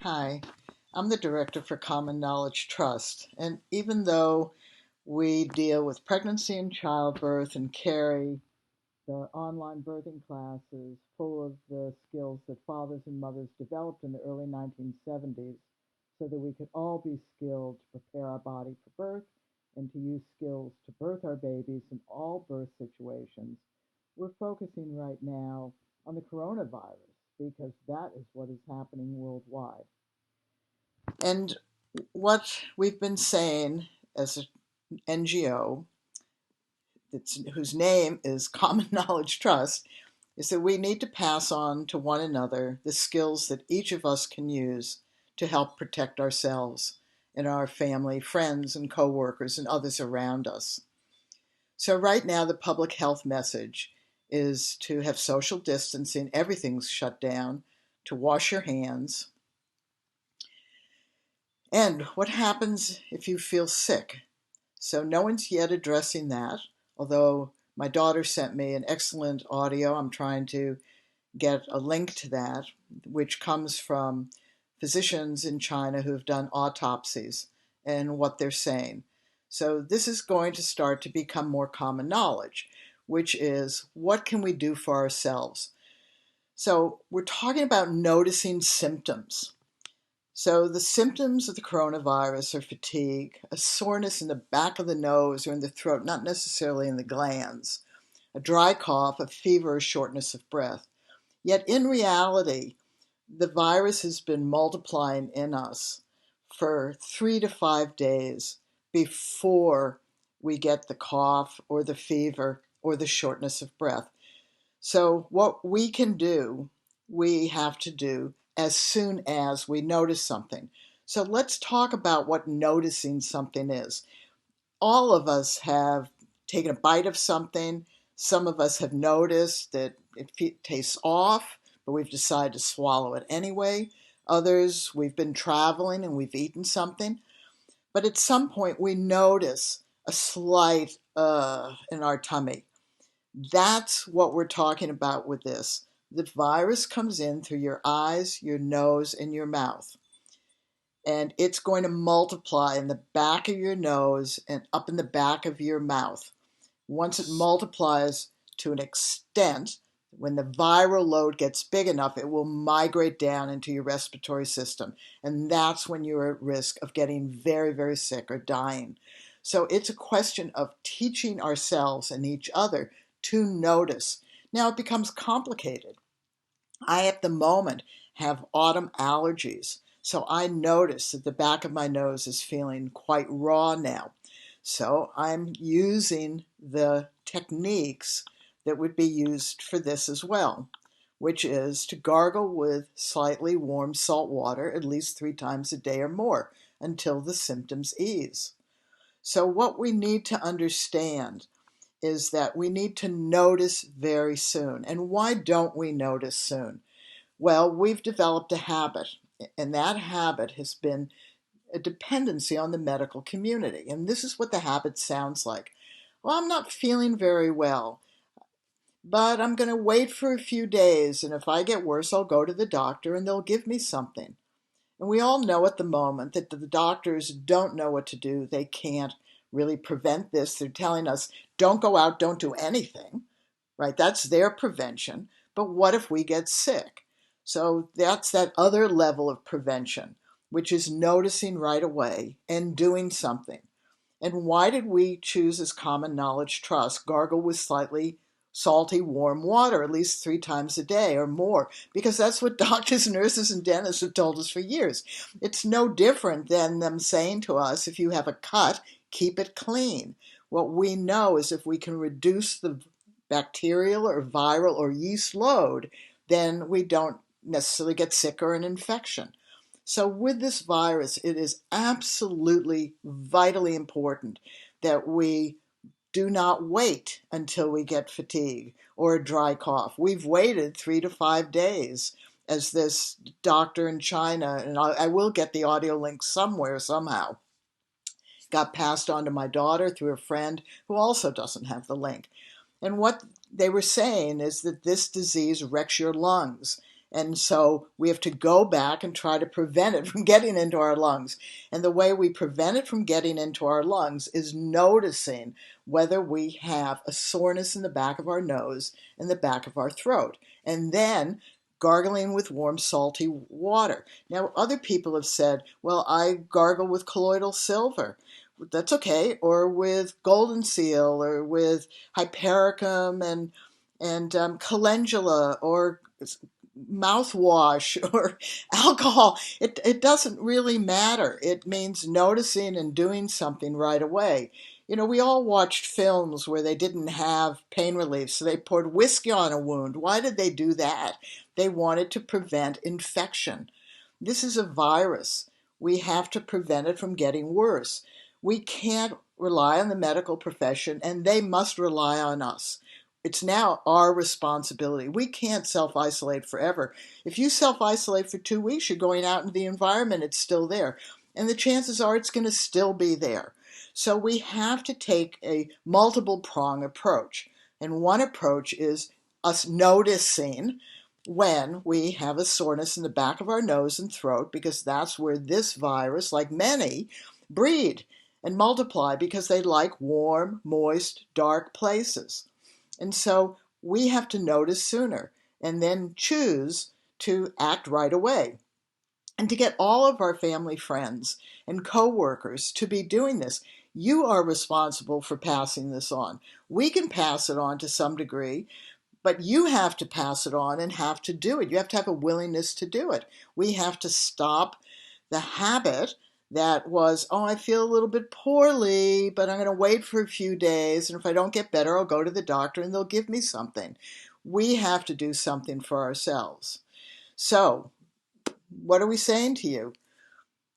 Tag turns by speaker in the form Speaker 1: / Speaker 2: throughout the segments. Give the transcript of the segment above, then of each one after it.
Speaker 1: Hi, I'm the director for Common Knowledge Trust, and even though we deal with pregnancy and childbirth and carry the online birthing classes full of the skills that fathers and mothers developed in the early 1970s so that we could all be skilled to prepare our body for birth and to use skills to birth our babies in all birth situations, we're focusing right now on the coronavirus because that is what is happening worldwide. And what we've been saying as an NGO, whose name is Common Knowledge Trust, is that we need to pass on to one another the skills that each of us can use to help protect ourselves and our family, friends, and coworkers and others around us. So right now, the public health message is to have social distancing, everything's shut down, to wash your hands. And what happens if you feel sick? So no one's yet addressing that, although my daughter sent me an excellent audio. I'm trying to get a link to that, which comes from physicians in China who've done autopsies and what they're saying. So this is going to start to become more common knowledge, which is what can we do for ourselves? So we're talking about noticing symptoms. So the symptoms of the coronavirus are fatigue, a soreness in the back of the nose or in the throat, not necessarily in the glands, a dry cough, a fever, or shortness of breath. Yet in reality, the virus has been multiplying in us for 3 to 5 days before we get the cough or the fever or the shortness of breath. So what we can do, we have to do as soon as we notice something. So let's talk about what noticing something is. All of us have taken a bite of something. Some of us have noticed that it tastes off, but we've decided to swallow it anyway. Others, we've been traveling and we've eaten something. But at some point, we notice a slight in our tummy. That's what we're talking about with this. The virus comes in through your eyes, your nose, and your mouth. And it's going to multiply in the back of your nose and up in the back of your mouth. Once it multiplies to an extent, when the viral load gets big enough, it will migrate down into your respiratory system. And that's when you're at risk of getting very, very sick or dying. So it's a question of teaching ourselves and each other to notice. Now it becomes complicated. I, at the moment, have autumn allergies. So I notice that the back of my nose is feeling quite raw now. So I'm using the techniques that would be used for this as well, which is to gargle with slightly warm salt water at least 3 times a day or more until the symptoms ease. So what we need to understand is that we need to notice very soon. And why don't we notice soon? Well, we've developed a habit, and that habit has been a dependency on the medical community. And this is what the habit sounds like. Well, I'm not feeling very well, but I'm going to wait for a few days, and if I get worse, I'll go to the doctor and they'll give me something. And we all know at the moment that the doctors don't know what to do. They can't really prevent this. They're telling us, don't go out, don't do anything, right? That's their prevention. But what if we get sick? So that's that other level of prevention, which is noticing right away and doing something. And why did we choose as Common Knowledge Trust, gargle with slightly salty, warm water at least 3 times a day or more? Because that's what doctors, nurses, and dentists have told us for years. It's no different than them saying to us, if you have a cut, keep it clean. What we know is if we can reduce the bacterial or viral or yeast load, then we don't necessarily get sick or an infection. So with this virus, it is absolutely vitally important that we do not wait until we get fatigue or a dry cough. We've waited 3 to 5 days, as this doctor in China, and I will get the audio link somewhere, somehow, got passed on to my daughter through a friend who also doesn't have the link. And what they were saying is that this disease wrecks your lungs. And so we have to go back and try to prevent it from getting into our lungs. And the way we prevent it from getting into our lungs is noticing whether we have a soreness in the back of our nose and the back of our throat. And then gargling with warm, salty water. Now, other people have said, well, I gargle with colloidal silver. That's okay, or with golden seal, or with hypericum and calendula, or mouthwash, or alcohol. It doesn't really matter. It means noticing and doing something right away. You know, we all watched films where they didn't have pain relief, so they poured whiskey on a wound. Why did they do that? They wanted to prevent infection. This is a virus. We have to prevent it from getting worse. We can't rely on the medical profession, and they must rely on us. It's now our responsibility. We can't self-isolate forever. If you self-isolate for 2 weeks, you're going out into the environment, it's still there. And the chances are it's going to still be there. So we have to take a multiple prong approach. And one approach is us noticing when we have a soreness in the back of our nose and throat, because that's where this virus, like many, breed and multiply, because they like warm, moist, dark places. And so we have to notice sooner and then choose to act right away. And to get all of our family friends and coworkers to be doing this, you are responsible for passing this on. We can pass it on to some degree, but you have to pass it on and have to do it. You have to have a willingness to do it. We have to stop the habit that was, oh, I feel a little bit poorly, but I'm going to wait for a few days, and if I don't get better, I'll go to the doctor and they'll give me something. We have to do something for ourselves. So, what are we saying to you?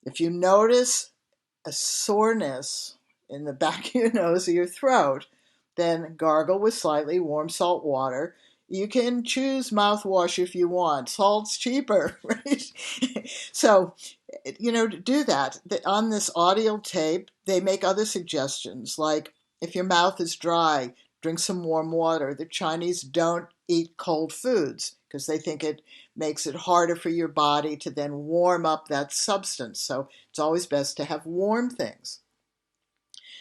Speaker 1: If you notice a soreness in the back of your nose or your throat, then gargle with slightly warm salt water. You can choose mouthwash if you want. Salt's cheaper, right? So, do that. On this audio tape, they make other suggestions, like if your mouth is dry, drink some warm water. The Chinese don't eat cold foods because they think it makes it harder for your body to then warm up that substance. So it's always best to have warm things.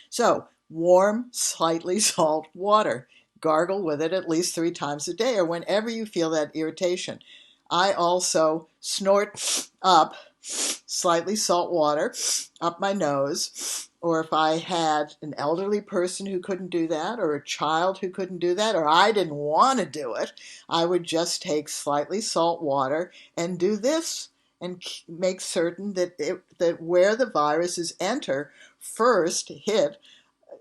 Speaker 1: So warm, slightly salt water. Gargle with it at least 3 times a day or whenever you feel that irritation. I also snort up slightly salt water up my nose, or if I had an elderly person who couldn't do that, or a child who couldn't do that, or I didn't want to do it, I would just take slightly salt water and do this and make certain that where the viruses enter first hit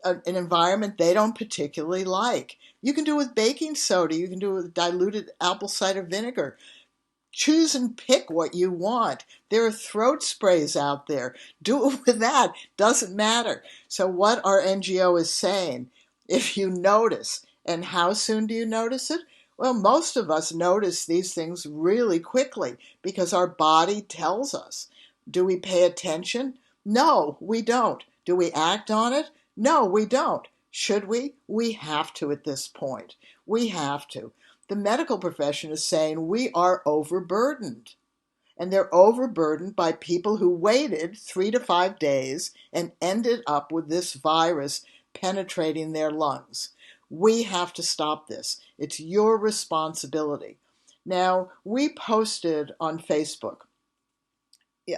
Speaker 1: an environment they don't particularly like. You can do it with baking soda. You can do it with diluted apple cider vinegar. Choose and pick what you want. There are throat sprays out there. Do it with that. Doesn't matter. So what our NGO is saying, if you notice, and how soon do you notice it? Well, most of us notice these things really quickly because our body tells us. Do we pay attention? No, we don't. Do we act on it? No, we don't. Should we? We have to at this point. We have to. The medical profession is saying we are overburdened. And they're overburdened by people who waited 3 to 5 days and ended up with this virus penetrating their lungs. We have to stop this. It's your responsibility. Now, we posted on Facebook,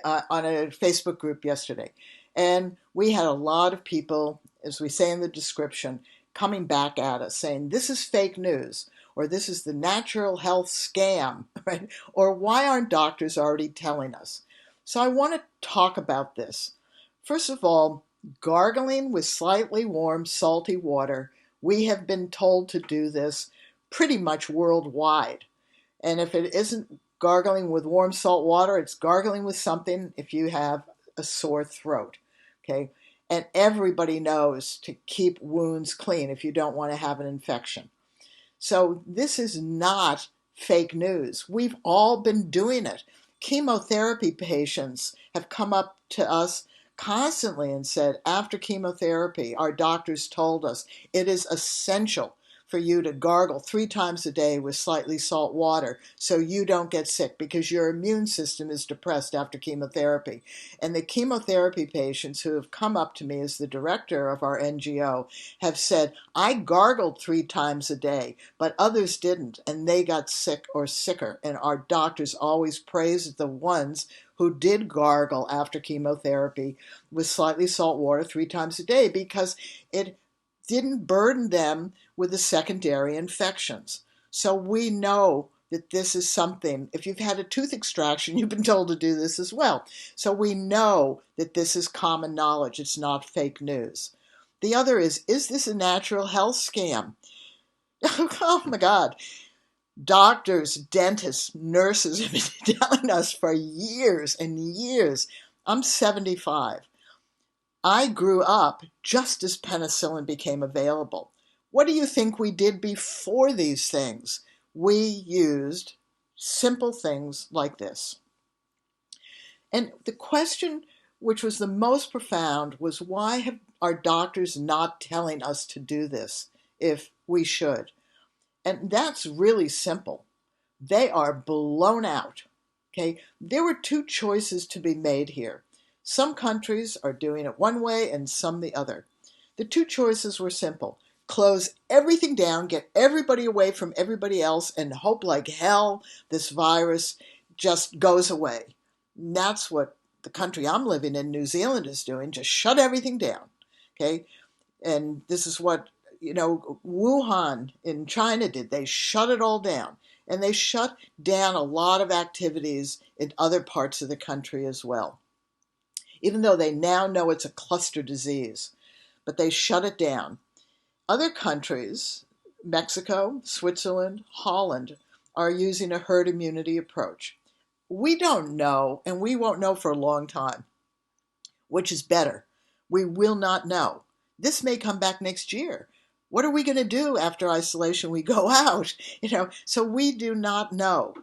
Speaker 1: on a Facebook group yesterday, and we had a lot of people, as we say in the description, coming back at us saying, this is fake news, or this is the natural health scam, right? Or why aren't doctors already telling us? So I want to talk about this. First of all, gargling with slightly warm, salty water. We have been told to do this pretty much worldwide. And if it isn't gargling with warm salt water, it's gargling with something if you have a sore throat, okay? And everybody knows to keep wounds clean if you don't want to have an infection. So this is not fake news. We've all been doing it. Chemotherapy patients have come up to us constantly and said, after chemotherapy, our doctors told us it is essential for you to gargle 3 times a day with slightly salt water so you don't get sick because your immune system is depressed after chemotherapy. And the chemotherapy patients who have come up to me as the director of our NGO have said, I gargled 3 times a day, but others didn't, and they got sick or sicker. And our doctors always praise the ones who did gargle after chemotherapy with slightly salt water 3 times a day because it didn't burden them with the secondary infections. So we know that this is something, if you've had a tooth extraction, you've been told to do this as well. So we know that this is common knowledge. It's not fake news. The other is this a natural health scam? Oh my God. Doctors, dentists, nurses have been telling us for years and years. I'm 75. I grew up just as penicillin became available. What do you think we did before these things? We used simple things like this. And the question which was the most profound was, why have our doctors not telling us to do this if we should? And that's really simple. They are blown out. Okay, there were 2 choices to be made here. Some countries are doing it one way and some the other. The 2 choices were simple. Close everything down, get everybody away from everybody else, and hope like hell this virus just goes away. And that's what the country I'm living in, New Zealand, is doing. Just shut everything down. Okay, and this is what, Wuhan in China did. They shut it all down. And they shut down a lot of activities in other parts of the country as well, even though they now know it's a cluster disease. But they shut it down. Other countries, Mexico, Switzerland, Holland, are using a herd immunity approach. We don't know, and we won't know for a long time, which is better. We will not know. This may come back next year. What are we going to do after isolation? We go out, so we do not know.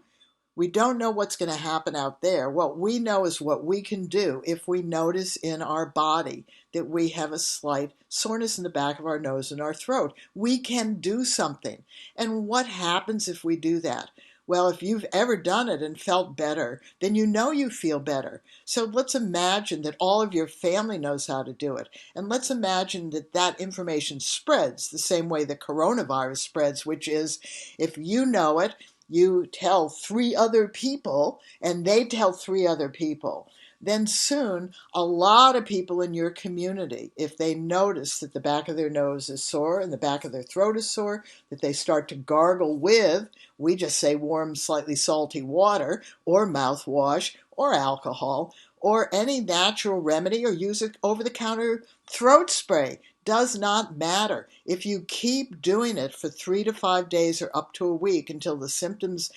Speaker 1: We don't know what's going to happen out there. What we know is what we can do if we notice in our body that we have a slight soreness in the back of our nose and our throat. We can do something. And what happens if we do that? Well, if you've ever done it and felt better, then you know you feel better. So let's imagine that all of your family knows how to do it. And let's imagine that that information spreads the same way the coronavirus spreads, which is, if you know it, you tell 3 other people, and they tell 3 other people. Then soon, a lot of people in your community, if they notice that the back of their nose is sore and the back of their throat is sore, that they start to gargle with, we just say warm, slightly salty water, or mouthwash, or alcohol, or any natural remedy, or use an over-the-counter throat spray. Does not matter. If you keep doing it for 3 to 5 days or up to a week until the symptoms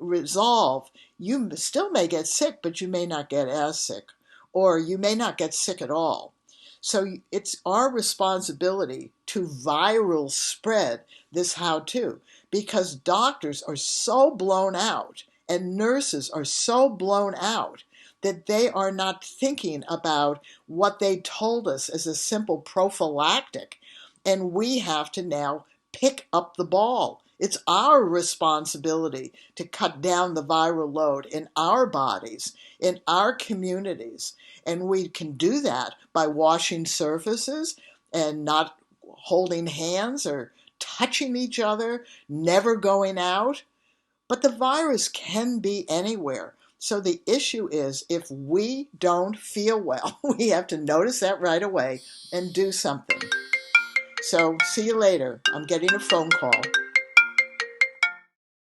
Speaker 1: resolve, you still may get sick, but you may not get as sick, or you may not get sick at all. So it's our responsibility to viral spread this how-to, because doctors are so blown out and nurses are so blown out that they are not thinking about what they told us as a simple prophylactic. And we have to now pick up the ball. It's our responsibility to cut down the viral load in our bodies, in our communities. And we can do that by washing surfaces and not holding hands or touching each other, never going out. But the virus can be anywhere. So the issue is, if we don't feel well, we have to notice that right away and do something. So see you later. I'm getting a phone call.